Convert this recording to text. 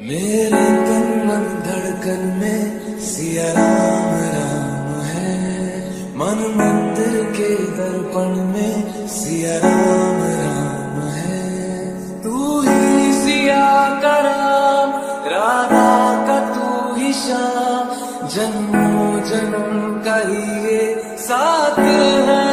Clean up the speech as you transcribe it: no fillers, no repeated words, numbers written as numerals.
मेरे तन मन धड़कन में सिया राम राम है। मन मंदिर के दर्पण में सिया राम राम है। तू ही सिया का राम, राधा का तू ही श्याम। जन्मों जन्म का ही ये साथ है।